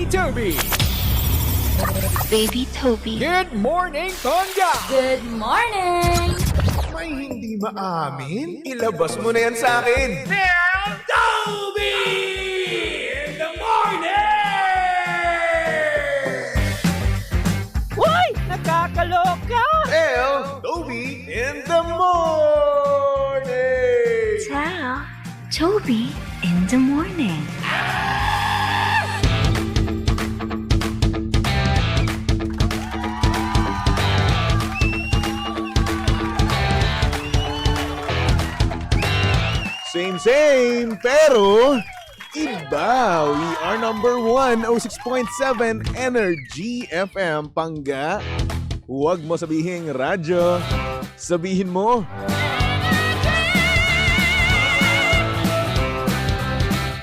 Toby. Baby Toby. Good morning, Tonga. Good morning! May hindi maamin? Ilabas mo na yan sa akin. Toby in the morning. Hoy! Nakakaloka! Toby in the morning. Ciao, Toby in the morning. Same, pero iba. We are number 1, 06.7 Energy FM, Pangga. Huwag mo sabihin radyo, sabihin mo.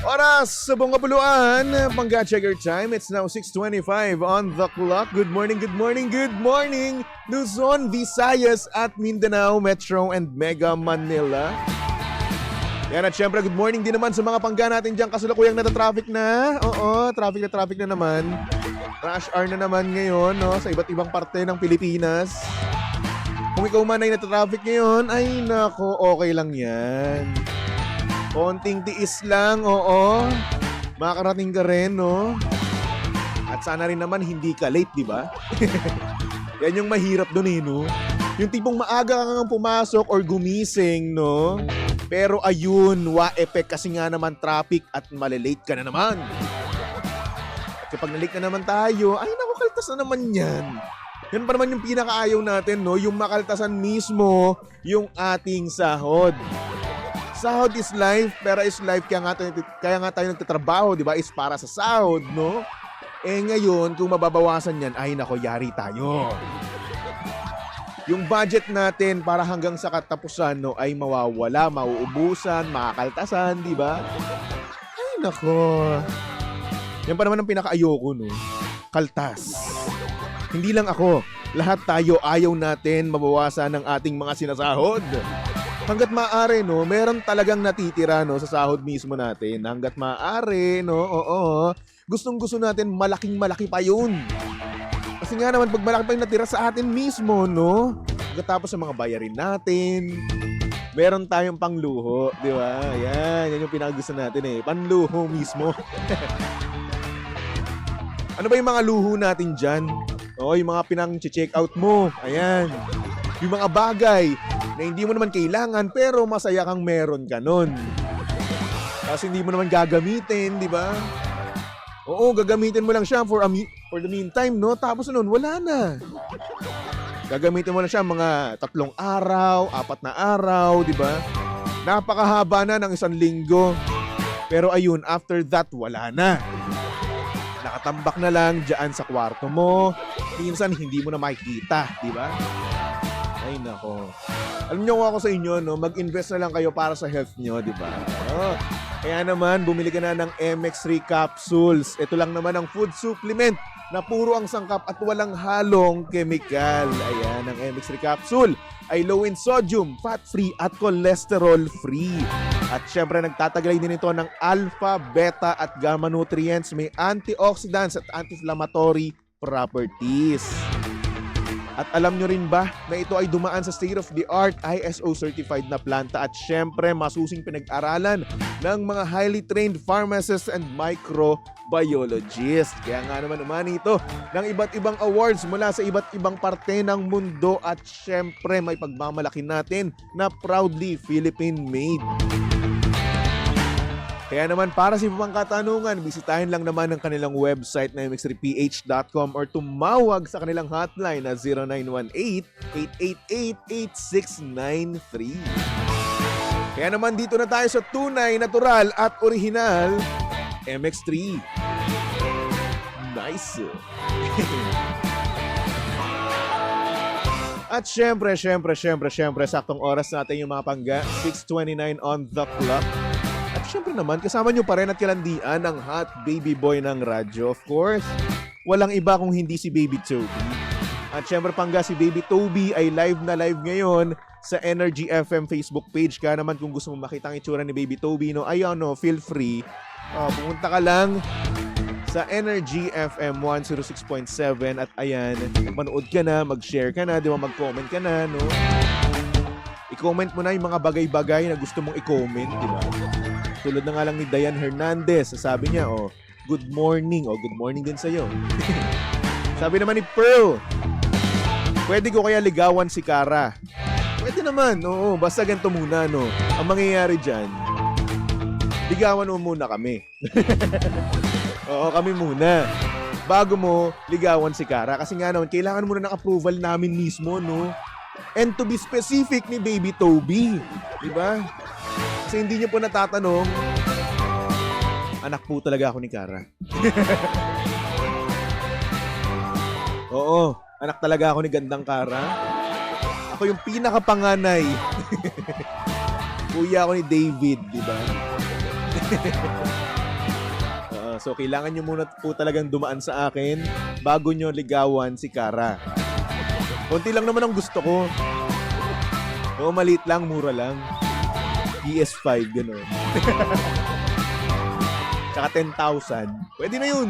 Oras sa buong kapuluan, Pangga, check your time. It's now 6:25 on the clock. Good morning, good morning, good morning, Luzon, Visayas at Mindanao, Metro and Mega Manila. Yan at syempre, good morning din naman sa mga pangga natin dyan kasalukuyang natatraffic na. Oo, traffic na naman. Rush hour na naman ngayon, no, sa iba't ibang parte ng Pilipinas. Kung ikaw man ay natatraffic ngayon, ay nako, okay lang yan. Konting tiis lang, oo. Makakarating ka rin, no. At sana rin naman hindi ka late, di ba? Yan yung mahirap doon, no. Yung tipong maaga ka nga pumasok or gumising, no. Pero ayun, wa-effect kasi nga naman traffic at malilate ka na naman. At kapag nalate na naman tayo, ay naku, kaltas na naman yan. Yan pa naman yung pinakaayaw natin, no? Yung makaltasan mismo yung ating sahod. Sahod is life, pera is life, kaya nga tayo nagtatrabaho, di ba? Is para sa sahod, no? Eh ngayon, kung mababawasan yan, ay nako, yari tayo. Yung budget natin para hanggang sa katapusan, no, ay mawawala, mauubusan, makakaltasan, di ba? Ay, nako. Yan pa naman ang pinakaayoko, no? Kaltas. Hindi lang ako. Lahat tayo ayaw natin mabawasan ng ating mga sinasahod. Hanggat maaari, no, meron talagang natitira, no, sa sahod mismo natin. Hanggat maaari, no, oo. Gustong-gusto natin malaking-malaki pa yun. Kasi nga naman, pag malaki pa yung natira sa atin mismo, no? Pagkatapos sa mga bayarin natin, meron tayong pangluho, di ba? Yan yung pinakagusto natin eh. Panluho mismo. Ano ba yung mga luho natin dyan? O, yung mga pinang-check out mo. Ayan. Yung mga bagay na hindi mo naman kailangan pero masaya kang meron ka nun. Kasi hindi mo naman gagamitin, di ba? Oo, gagamitin mo lang siya for the meantime, no? Tapos nun, wala na. Gagamitin mo lang siya mga 3 araw, 4 na araw, di ba? Napakahaba na ng 1 linggo. Pero ayun, after that, wala na. Nakatambak na lang dyan sa kwarto mo. Minsan, hindi mo na makikita, di ba? Ay, nako. Alam niyo kung ako sa inyo, no? Mag-invest na lang kayo para sa health niyo, di ba? Oh. Kaya naman, bumili ka na ng MX3 capsules. Ito lang naman ang food supplement na puro ang sangkap at walang halong chemical. Ayan, ang MX3 capsule ay low in sodium, fat-free at cholesterol-free. At syempre, nagtataglay din ito ng alpha, beta at gamma nutrients. May antioxidants at anti-inflammatory properties. At alam nyo rin ba na ito ay dumaan sa state-of-the-art ISO certified na planta at syempre masusing pinag-aralan ng mga highly trained pharmacists and microbiologists. Kaya nga naman umani ito ng iba't ibang awards mula sa iba't ibang parte ng mundo at syempre may pagmamalaki natin na proudly Philippine-made. Kaya naman para sa ibang katanungan, bisitahin lang naman ang kanilang website na mx3ph.com or tumawag sa kanilang hotline na 0918-888-8693. Kaya naman dito na tayo sa tunay, natural at original MX3. Nice. At syempre, saktong oras natin yung mga pangga, 6:29 on the clock. At syempre naman, kasama nyo pa rin at kalandian ang hot baby boy ng radyo. Of course, walang iba kung hindi si Baby Toby. At syempre pangga, si Baby Toby ay live na live ngayon sa Energy FM Facebook page. Kaya naman kung gusto mo makita ang itsura ni Baby Toby, no, ayun, no, feel free. Pumunta ka lang sa Energy FM 106.7 at ayan, manood ka na, mag-share ka na, di ba, mag-comment ka na, no? I-comment mo na yung mga bagay-bagay na gusto mong i-comment, di ba? Tulad na nga lang ni Diane Hernandez, sabi niya, good morning. Good morning din sa'yo. Sabi naman ni Pearl, pwede ko kaya ligawan si Kara? Pwede naman, oo. Basta ganito muna, no? Ang mangyayari dyan, ligawan mo muna kami. Oo, kami muna. Bago mo ligawan si Kara. Kasi nga naman, kailangan muna ng approval namin mismo, no? And to be specific ni Baby Toby. Diba? Kasi hindi niyo po natatanong, anak po talaga ako ni Kara. Oo, anak talaga ako ni Gandang Kara. Ako yung pinakapanganay. Kuya ako ni David, di ba? So, kailangan nyo muna po talagang dumaan sa akin bago nyo ligawan si Kara. Konti lang naman ang gusto ko. Oo, maliit lang, mura lang. PS5, gano'n. Tsaka 10,000. Pwede na yun.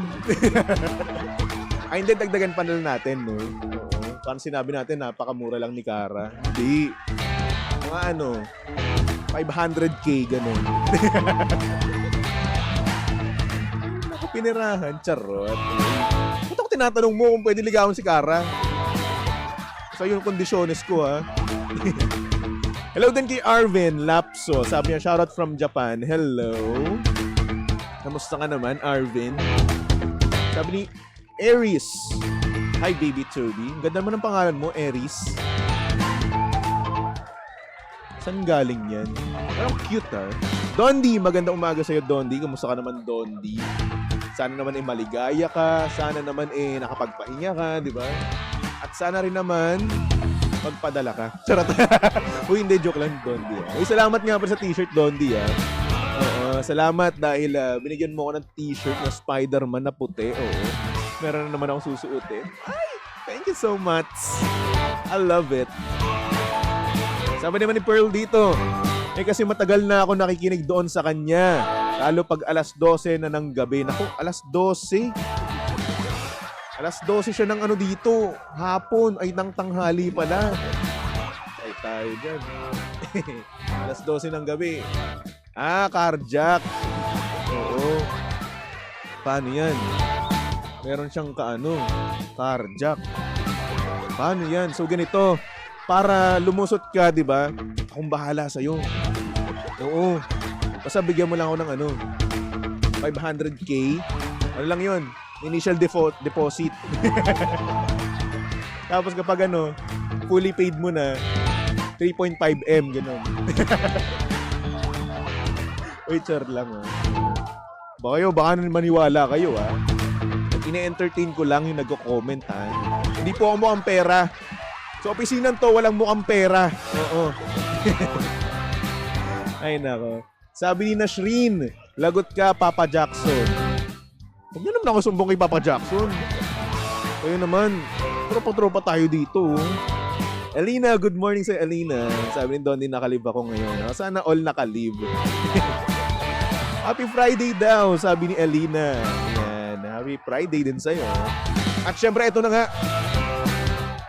Ay, hindi, dagdagan pa na natin, no? Parang sinabi natin, napakamura lang ni Kara. Hindi. Mga 500k, gano'n. Pinirahan, charot. Ba't ako tinatanong mo kung pwede ligawan si Kara? So, yung kondisyones ko, ha? Hello din kay Arvin Lapso. Sabi niya, shoutout from Japan. Hello. Kamusta ka naman, Arvin? Sabi ni Aries. Hi, Baby Toby. Ganda naman ang pangalan mo, Aries. Saan galing yan? Parang cute, ha? Dondi, magandang umaga sa'yo, Dondi. Kamusta ka naman, Dondi? Sana naman maligaya ka. Sana naman nakapagpahinga ka, di ba? At sana rin naman magpadala ka. Charot. Uy, hindi, joke lang, Dondi. Uy, salamat nga pa sa t-shirt, Dondi, ha? Salamat dahil binigyan mo ko ng t-shirt na Spider-Man na puti. Oo. Meron na naman akong susuotin. Ay, thank you so much. I love it. Sabi naman ni Pearl dito, kasi matagal na ako nakikinig doon sa kanya. Lalo pag alas 12 na ng gabi. Naku, alas 12? Alas 12 siya ng dito. Hapon. Ay, nang tanghali pala. Ay, tayo dyan. Alas 12 ng gabi. Carjack. Oo. Paano yan? Meron siyang carjack. Paano yan? So, ganito. Para lumusot ka, di ba? Akong bahala sa'yo. Oo. Basta bigyan mo lang ako ng 500k. Ano lang yun? Initial deposit. Tapos kapag fully paid mo na, 3.5M, gano'n. Wait, sir lang, ha. Baka maniwala kayo, ha. Ine-entertain ko lang yung nagko-comment, ha. Hindi po ako mukhang pera. So, opisinan to, walang mukhang pera. Oo. Ay, nako. Sabi ni Nashrin, lagot ka, Papa Jackson. Huwag niyo naman ako sumbong kay Papa Jackson. Kayo naman, tropa-tropa tayo dito. Elena, good morning sa Elena. Sabi ni Donnie, nakalib ako ngayon. Sana all nakalib. Happy Friday daw, sabi ni Elena. Yan, happy Friday din sa'yo. At syempre, ito na nga.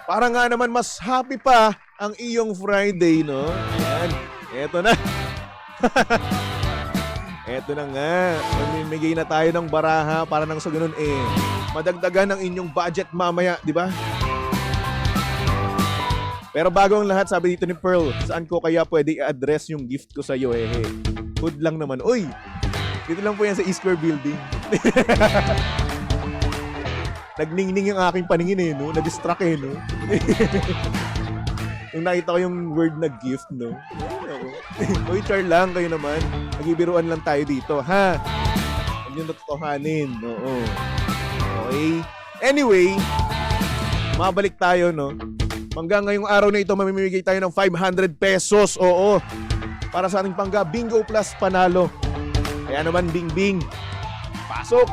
Para nga naman mas happy pa ang iyong Friday, no? Yan, eto na. Eto na nga. Mamimigay na tayo ng baraha para nang sa ganun madagdagan ang inyong budget mamaya, di ba? Pero bago ang lahat, sabi dito ni Pearl, saan ko kaya pwede i-address yung gift ko sa'yo, Hood lang naman. Uy! Dito lang po yan sa E-Square Building. Nagningning yung aking paningin, no? Na-distract, no? Nung nakita ko yung word na gift, no? Uy, char lang kayo naman. Nagibiruan lang tayo dito, ha? Huwag yung natutuhanin, oo. Okay? Anyway, mabalik tayo, no? Hanggang ngayong araw na ito, mamimigay tayo ng 500 pesos, oo. Para sa ating pangga, Bingo Plus Panalo. Kaya naman, Bing-Bing, pasok!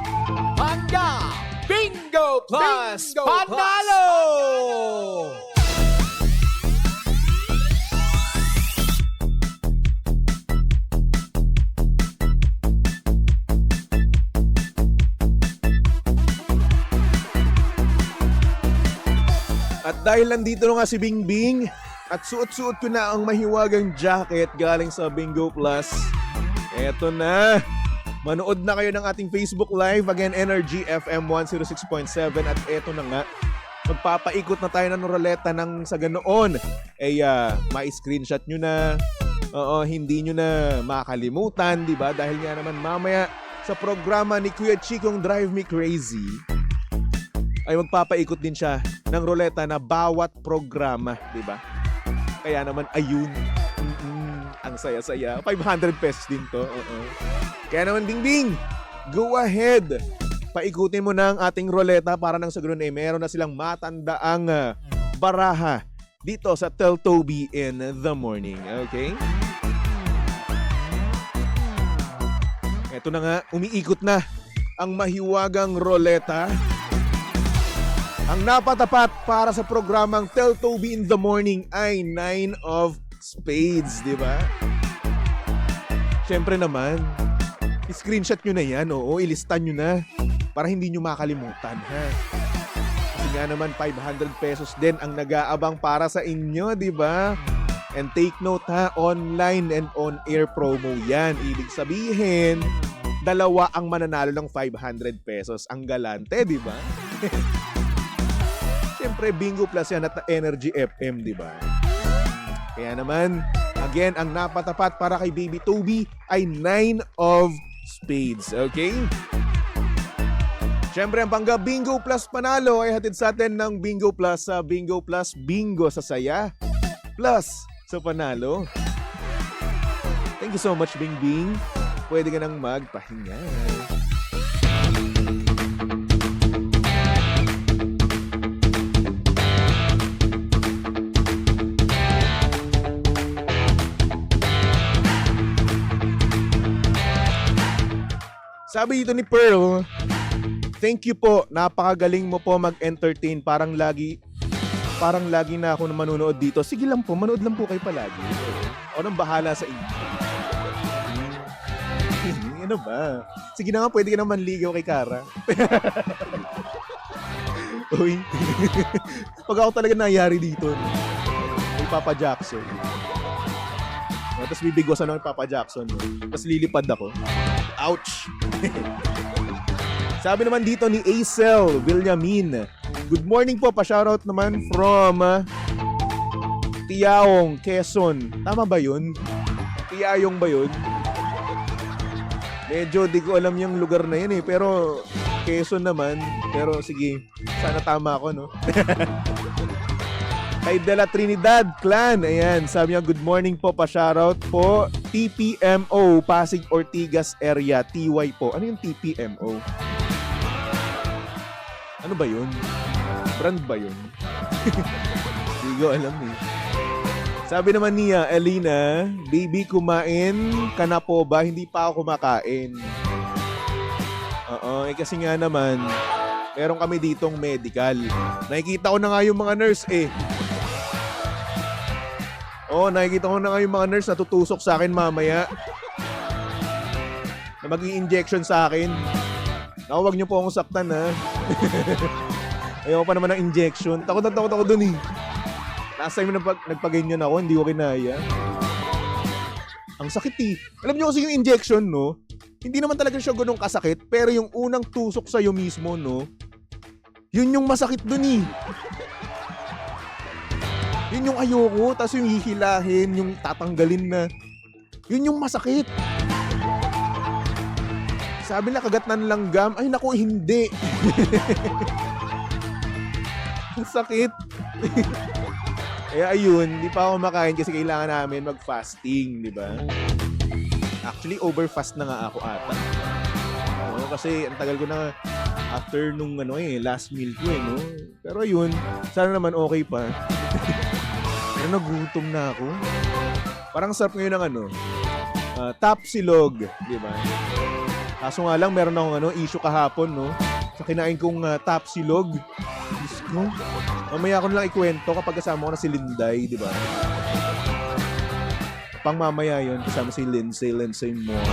Pangga Bingo Plus Panalo! dahil nandito na nga si Bingbing at suot-suot ko na ang mahiwagang jacket galing sa Bingo Plus. Eto na. Manood na kayo ng ating Facebook Live. Again, Energy FM 106.7. At eto na nga. Magpapaikot na tayo ng ruleta ng sa ganoon. Ma-screenshot nyo na. Oo, hindi nyo na makalimutan, di ba? Dahil nga naman mamaya sa programa ni Kuya Chikong Drive Me Crazy ay magpapaikot din siya ng ruleta na bawat programa, di ba? Kaya naman, ayun. Ang saya-saya. 500 pesos din to. Kaya naman, Bingbing, go ahead. Paikutin mo na ang ating ruleta para nang sa ganoon meron na silang matandaang baraha dito sa Tell Toby in the Morning. Okay? Eto na nga, umiikot na ang mahiwagang ruleta. Ang napatapat para sa programang Tell Toby in the Morning ay 9 of Spades, di ba? Siyempre naman, screenshot nyo na yan, ilista nyo na para hindi nyo makalimutan, ha? Kasi nga naman, 500 pesos din ang nag-aabang para sa inyo, di ba? And take note, ha, online and on-air promo yan. Ibig sabihin, dalawa ang mananalo ng 500 pesos. Ang galante, di ba? Siyempre, Bingo Plus yan at Energy FM, di ba? Kaya naman, again, ang napatapat para kay Baby Toby ay 9 of Spades, okay? Siyempre, ang Pangga Bingo Plus panalo ay hatid sa atin ng Bingo Plus sa Bingo Plus Bingo sa saya plus sa panalo. Thank you so much, Bingbing. Pwede ka nang magpahinga. Sabi dito ni Pearl, thank you po, napakagaling mo po mag-entertain. Parang lagi na ako manunood dito. Sige lang po, manood lang po kayo palagi. O nang bahala sa inyo. Ano ba? Sige na nga, pwede ka naman ligaw kay Kara. Uy. Pag ako talaga nangyari dito, kay Papa Jackson. Tapos bibigwasan ako kay Papa Jackson. Tapos lilipad ako. Ouch! Sabi naman dito ni Acel Villamin, good morning po, pa-shoutout naman from Tiaong, Quezon. Tama ba yun? Tiaong ba yun? Medyo di ko alam yung lugar na yun pero Quezon naman. Pero sige, sana tama ako, no? Kay De La Trinidad Clan, ayan, sabi niya, good morning po, pa-shoutout po, TPMO, Pasig Ortigas area, TY po. Ano yung TPMO? Ano ba yun? Brand ba yun? Hindi ko alam eh. Sabi naman niya, Elena, baby, kumain ka na po ba? Hindi pa ako kumakain. Kasi nga naman, meron kami ditong medical. Nakikita ko na nga yung mga nurse nakikita ko na nga yung mga nurse na tutusok sa akin mamaya. Na mag-i-injection sa akin. Naku, wag niyo po akong saktan, ha. Ayoko pa naman ng injection. Takot ako dun eh. Last time nagpaganyan ako, hindi ko kinaya. Ang sakit eh. Alam niyo kasi yung injection, no? Hindi naman talaga siya ganun kasakit, pero yung unang tusok sa'yo mismo, no? Yun yung masakit dun eh. Yun yung ayoko, tapos yung hihilahin, yung tatanggalin na. Yun yung masakit. Sabi na kagat ng langgam, ay naku, hindi. Ang sakit. Kaya ayun, hindi pa ako makain kasi kailangan namin mag-fasting, di ba? Actually, over-fast na nga ako ata. Kasi ang tagal ko na after nung last meal ko no? Pero ayun, sana naman okay pa. Pero nagutom na ako. Parang sarap ngayon ng tapsilog, di ba? Kaso nga lang, meron akong issue kahapon, no? Sa kinain kong tapsilog. Diyos ko. Mamaya ko na lang ikwento kapag kasama ko na si Linday, di ba? Pang mamaya yun, kasama si Lindsay Moore.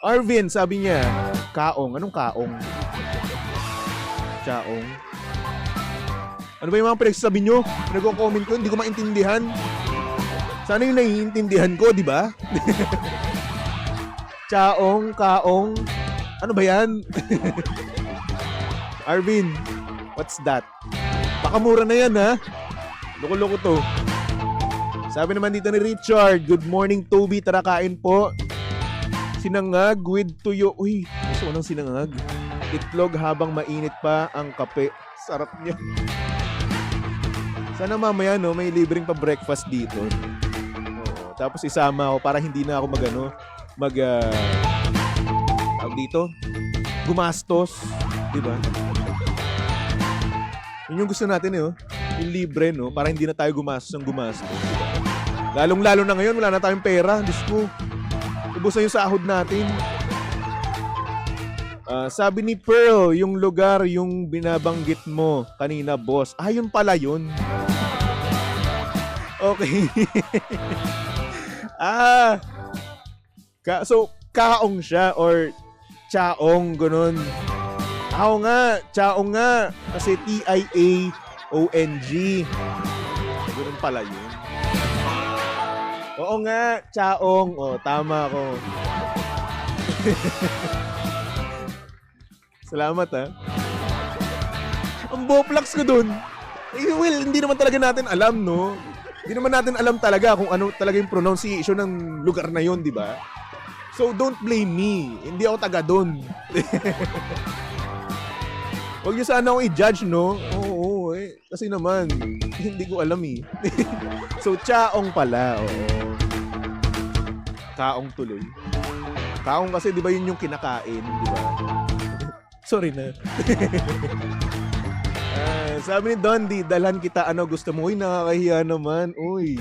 Arvin, sabi niya, kaong. Anong kaong? Chaong? Ano ba yung mga pinagsasabi nyo? Nagko-comment ko, hindi ko maintindihan. Sana yung naiintindihan ko, di ba? Chaong, kaong. Ano ba yan? Arvin, what's that? Baka mura na yan, ha? Loko-loko to. Sabi naman dito ni Richard, good morning, Toby. Tara, kain po. Sinangag with tuyo. Uy, gusto ko ng sinangag. Itlog habang mainit pa ang kape. Sarap niya. Sana mamaya, no, may libreng pa-breakfast dito. Oo, tapos isama ako para hindi na ako tawag dito, gumastos. Diba? Yun yung gusto natin, eh, oh. Yung libre, no? Para hindi na tayo gumastos ng gumastos. Lalong-lalo na ngayon, wala na tayong pera. Diyos ko. Ubus na yung sahod natin. Sabi ni Pearl, yung lugar yung binabanggit mo kanina, boss. Yun pala yun. Okay. So, kaong siya or chaong, ganun. Ako nga, chaong nga. Kasi T-I-A-O-N-G. Ganun pala yun. Oo nga, chaong. Tama ako. Salamat, ha. Ang boplex ko dun. Well, hindi naman talaga natin alam, no? Hindi naman natin alam talaga kung ano talaga yung pronunciation ng lugar na yun, di ba? So, don't blame me. Hindi ako taga dun. Huwag niyo sana akong i-judge, no? Oo, eh. Kasi naman, hindi ko alam, eh. So, chaong pala, oo. Kaong tuloy. Kaong kasi, di ba yun yung kinakain, di ba? Sorry na. Sabi ni Dondi, dalhan kita, gusto mo? Uy, nakakahiya naman. Uy.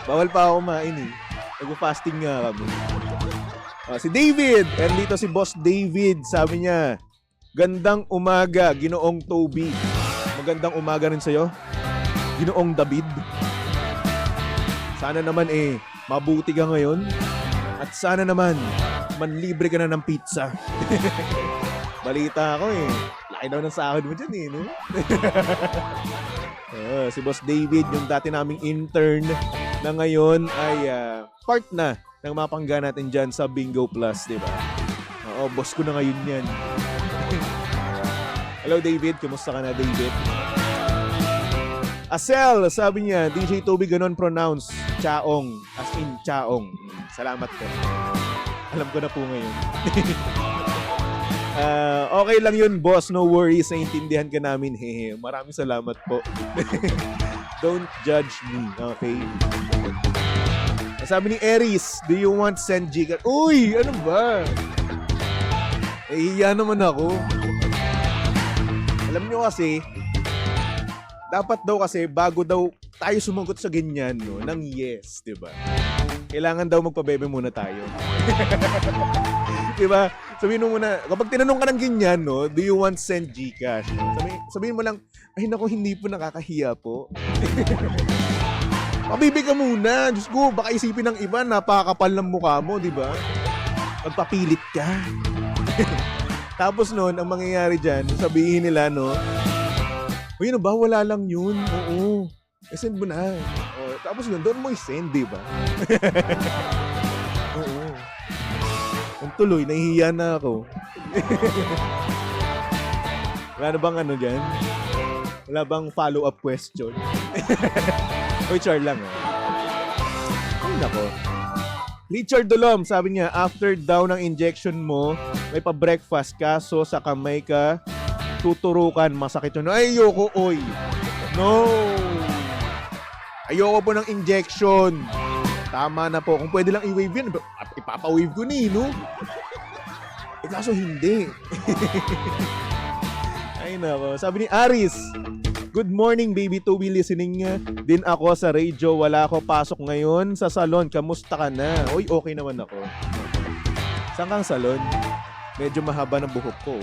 Bawal pa ako kumain, eh. Nag-fasting nga kami. Si David. And dito si Boss David. Sabi niya, gandang umaga, Ginoong Toby. Magandang umaga rin sa'yo, Ginoong David. Sana naman mabuti ka ngayon. At sana naman, manlibre ka na ng pizza. Balita ako laki daw ng sahod mo dyan no? Si Boss David, yung dati naming intern na ngayon ay part na ng mapangga natin dyan sa Bingo Plus, di ba? Oo, boss ko na ngayon yan. Hello David, kumusta ka na David? Asel, sabi niya, DJ Toby ganon pronounce, chaong, as in chaong. Salamat po. Alam ko na po ngayon. Okay lang yun, boss. No worries. Naintindihan ka namin. Hehe. Maraming salamat po. Don't judge me. Okay? Sabi ni Aries, do you want send Gcash? Uy! Ano ba? Iya naman ako. Alam nyo kasi, dapat daw kasi bago daw tayo sumagot sa ganyan, no, ng yes, diba? Kailangan daw magpabebe muna tayo. Diba? Sabihin mo muna, kapag tinanong ka ng ganyan, no, do you want send Gcash? Sabihin mo lang, ay naku, hindi po, nakakahiya po. Pabibig ka muna. Diyos ko, baka isipin ng iba, napakapal ng mukha mo, di ba? Magpapilit ka. Tapos noon, ang mangyayari dyan, sabihin nila, no, uy, ano ba, wala lang yun. Oo. Send mo na. Tapos yun, doon mo i-send, di ba? Oo. Ang tuloy, nahihiya na ako. Wala na bang ano dyan? Wala bang follow-up question? Oy, char lang. Ay, nako. Richard Dolom, sabi niya, after daw ng injection mo, may pa-breakfast ka, so sa kamay ka, tuturukan, masakit yun. Ay, ayoko, oy. No. Ayoko po ng injection. Tama na po. Kung pwede lang i-wave yun, ipapa-wave ko ni, no? Kaso hindi. Ay, nako. Sabi ni Aris, good morning, baby Toby. Listening din ako sa radio. Wala ako pasok ngayon sa salon. Kamusta ka na? Uy, okay naman ako. Saan kang salon? Medyo mahaba ng buhok ko.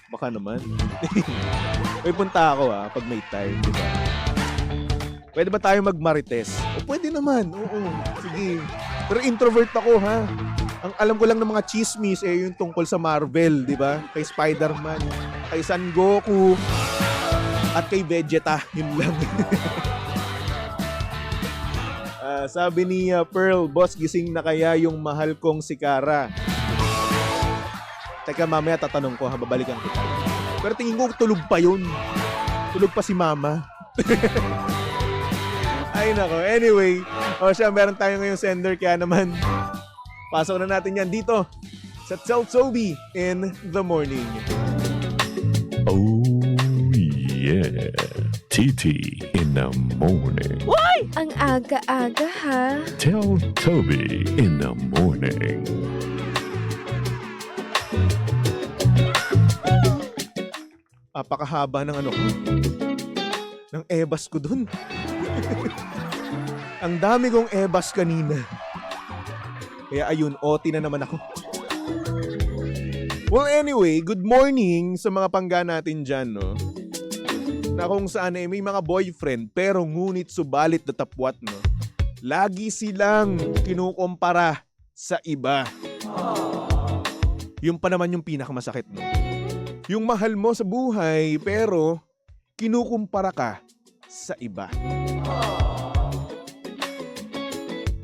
Baka naman. Uy, punta ako pag may time, di ba? Pwede ba tayo magmarites? O pwede naman. Oo, sige. Pero introvert ako, ha? Ang alam ko lang ng mga chismis yung tungkol sa Marvel, di ba? Kay Spider-Man, kay Son Goku, At kay Vegeta, yun lang. Sabi ni Pearl, boss, gising na kaya yung mahal kong si Cara? Teka, mamaya tatanong ko, babalikan kita. Pero tingin ko tulog pa yun. Tulog pa si Mama. Ay nako, anyway. Siya, meron tayo ngayong sender, kaya naman pasok na natin yan dito sa Tell Toby in the Morning. Oh yeah, TT in the morning. Ang aga-aga ha. Tell Toby in the morning. Apakahaba ng ano ko. Ng ebas ko dun. Ang dami kong ebas kanina. Kaya ayun, OT na naman ako. Well anyway, good morning sa mga pangga natin dyan, no? Na kung saan may mga boyfriend pero ngunit subalit datapwat, no? Lagi silang kinukumpara sa iba. Yung pa naman yung pinakamasakit, no? Yung mahal mo sa buhay pero kinukumpara ka sa iba.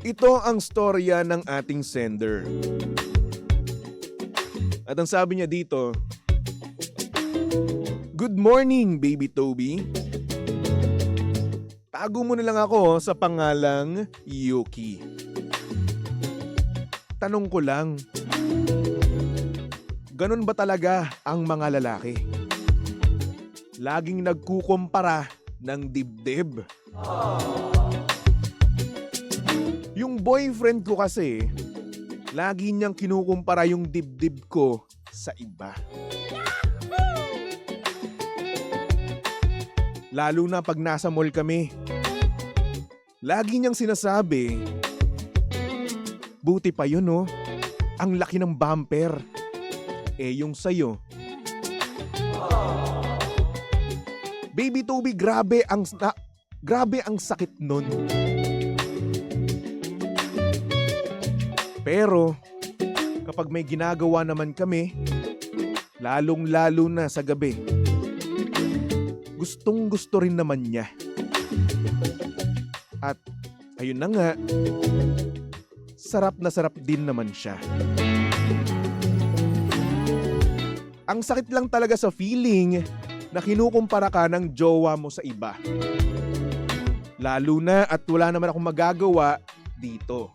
Ito ang storya ng ating sender. At ang sabi niya dito, "Good morning, Baby Toby. Tago mo na lang ako sa pangalang Yuki. Tanong ko lang, ganun ba talaga ang mga lalaki? Laging nagkukumpara ng dibdib. Yung boyfriend ko kasi, lagi niyang kinukumpara yung dibdib ko sa iba. Lalo na pag nasa mall kami. Lagi niyang sinasabi, buti pa yun, no? Ang laki ng bumper. Yung sayo. Baby Toby, grabe ang sakit nun. Pero, kapag may ginagawa naman kami, lalong-lalo na sa gabi, gustong-gusto rin naman niya. At, ayun na nga, sarap na sarap din naman siya. Ang sakit lang talaga sa feeling na kinukumpara ka ng jowa mo sa iba. Lalo na at wala naman akong magagawa dito.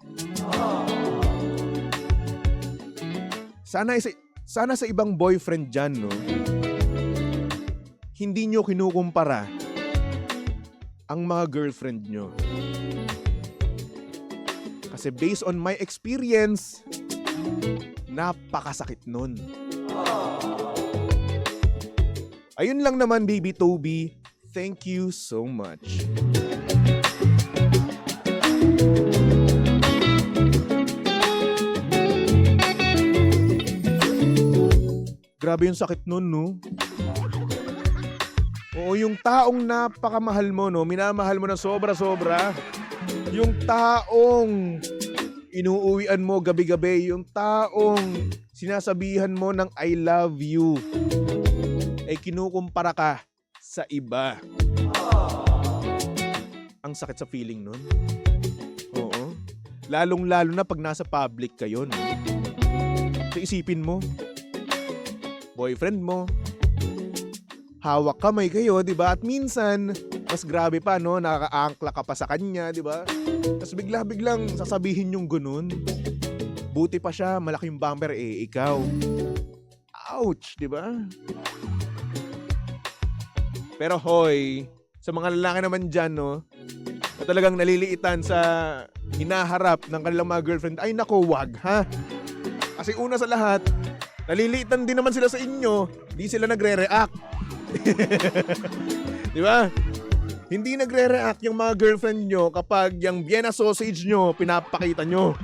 Sana sa ibang boyfriend dyan, no? Hindi nyo kinukumpara ang mga girlfriend nyo. Kasi based on my experience, napakasakit nun. Ayun lang naman, Baby Toby. Thank you so much. Grabe yung sakit nun, no? Oo, yung taong napakamahal mo, no? Minamahal mo na sobra-sobra. Yung taong inuuwian mo gabi-gabi. Yung taong sinasabihan mo ng I love you. Ay kinukumpara ka sa iba. Ang sakit sa feeling nun. Oo. Lalong-lalo na pag nasa public kayo, no? So isipin mo, boyfriend mo, hawak kamay kayo, di ba? At minsan, mas grabe pa, no? Nakakaangkla ka pa sa kanya, di ba? Tapos bigla-biglang sasabihin yung ganun. Buti pa siya, malaking bumper, ikaw. Ouch, di ba? Pero hoy, sa mga lalaki naman dyan, no? Na talagang naliliitan sa hinaharap ng kanilang mga girlfriend, ay nako, wag, ha? Kasi una sa lahat, naliliitan din naman sila sa inyo, di sila nagre-react. Di ba? Hindi nagre-react yung mga girlfriend nyo kapag yung Vienna sausage nyo, pinapakita nyo.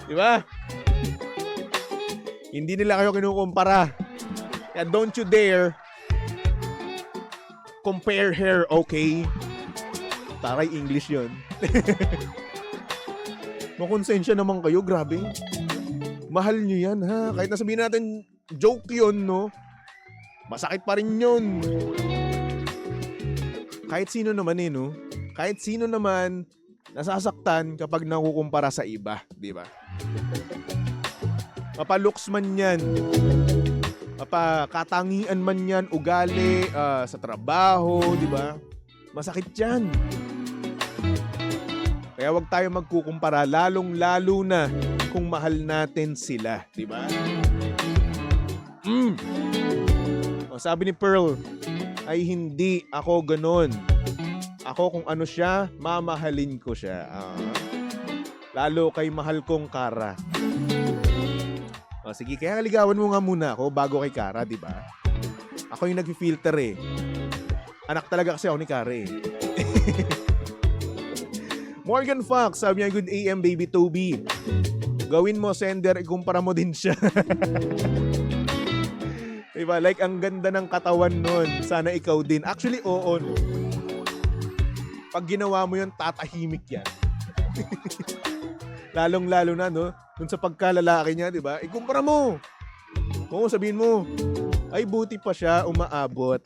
Di ba? Hindi nila kayo kinukumpara. Kaya don't you dare compare her, okay? Taray English yun. Makonsensya naman kayo, grabe. Mahal nyo yan, ha? Kahit nasabihin natin, joke yun, no? Masakit pa rin yun. Kahit sino naman no? Kahit sino naman nasasaktan kapag nakukumpara sa iba, di ba? Mapa-looks man yan, mapa-katangian man yan, ugali, sa trabaho, di ba? Masakit yan. Kaya wag tayo magkukumpara, lalong-lalo na kung mahal natin sila, di ba? Sabi ni Pearl, ay hindi ako ganon. Ako kung ano siya, mamahalin ko siya. Lalo kay mahal kong Kara. Sige, kaya ligawan mo nga muna ako bago kay Kara, di ba? Ako yung nag-filter eh. Anak talaga kasi ako ni Kara eh. Morgan Fox, sabi niya, good AM baby Toby. Gawin mo sender, ikumpara mo din siya. Diba? Like, ang ganda ng katawan nun. Sana ikaw din. Actually, oo. No? Pag ginawa mo yun, tatahimik yan. Lalong-lalo na, no? Dun sa pagkalalaki niya, diba? Ikumpara mo. Oo, sabihin mo. Ay, buti pa siya umaabot.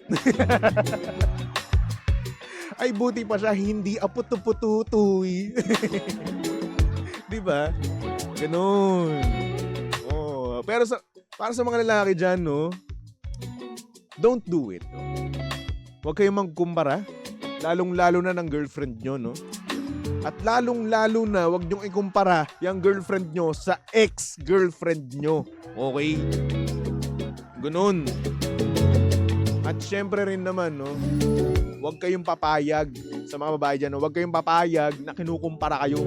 Ay, buti pa siya hindi aputu-pututuy. Diba? Ganun. Oh, pero para sa mga lalaki dyan, no? Don't do it. No? Huwag kayong magkumpara. Lalong-lalo na ng girlfriend nyo, no? At lalong-lalo na, huwag nyong ikumpara yung girlfriend nyo sa ex-girlfriend nyo. Okay? Ganun. At syempre rin naman, no? Huwag kayong papayag sa mga babae dyan, no? Huwag kayong papayag na kinukumpara kayo.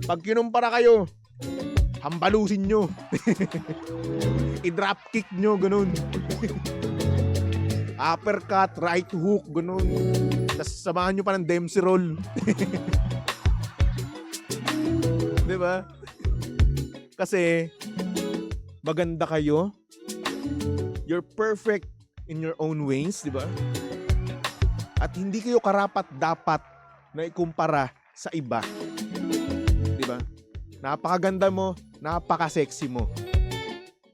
Pag kinumpara kayo, hambalusin nyo. I-dropkick nyo, ganun. Uppercut, right hook, ganun. Tapos samahan nyo pa ng Dempsey roll. Diba? Kasi, maganda kayo. You're perfect in your own ways, diba? At hindi kayo karapat-dapat na ikumpara sa iba. Diba? Napakaganda mo, napaka-sexy mo.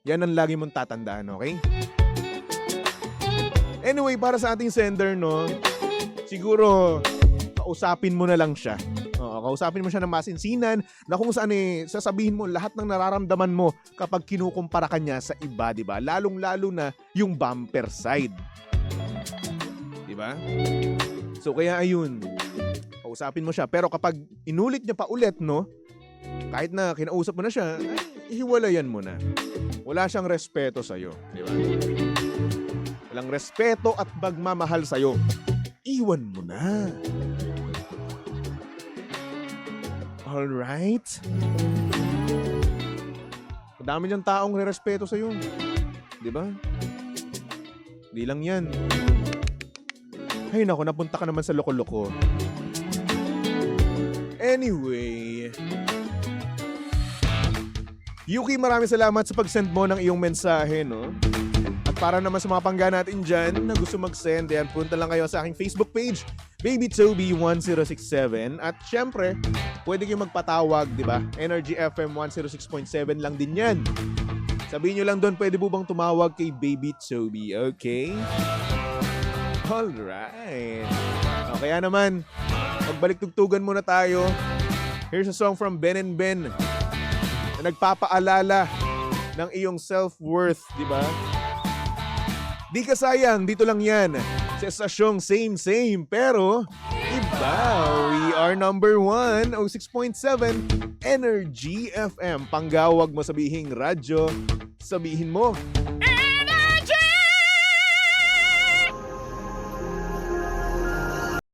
Yan ang lagi mong tatandaan, okay? Anyway, para sa ating sender, no, siguro, kausapin mo na lang siya. Kausapin mo siya ng masinsinan na kung saan sasabihin mo lahat ng nararamdaman mo kapag kinukumpara ka niya sa iba, diba? Lalong-lalo na yung bumper side. Diba? So, kaya ayun, kausapin mo siya. Pero kapag inulit niya pa ulit, no, kahit na kinausap mo na siya, ay, ihiwalayan mo na. Wala siyang respeto sa'yo. Diba? Walang respeto at pagmamahal sa'yo. Iwan mo na. Alright? Madami niyang taong nirespeto sa'yo. Diba? Di lang yan. Ay naku, napunta ka naman sa loko-loko. Anyway, Yuki, maraming salamat sa pag-send mo ng iyong mensahe, no? At para naman sa mga pangga natin dyan na gusto mag-send, yan, punta lang kayo sa aking Facebook page, BabyToby1067. At syempre, pwede kayong magpatawag, di ba? Energy FM 106.7 lang din yan. Sabihin nyo lang doon, pwede po bang tumawag kay Baby Toby, okay? Alright. O, kaya naman, magbalik tugtugan muna tayo. Here's a song from Ben and Ben na nagpapaalala ng iyong self-worth, di ba? Di ka sayang, dito lang yan. Sa estasyong same, pero iba. We are number 1, 06.7, Energy FM. Panggawag mo sabihing radyo, sabihin mo,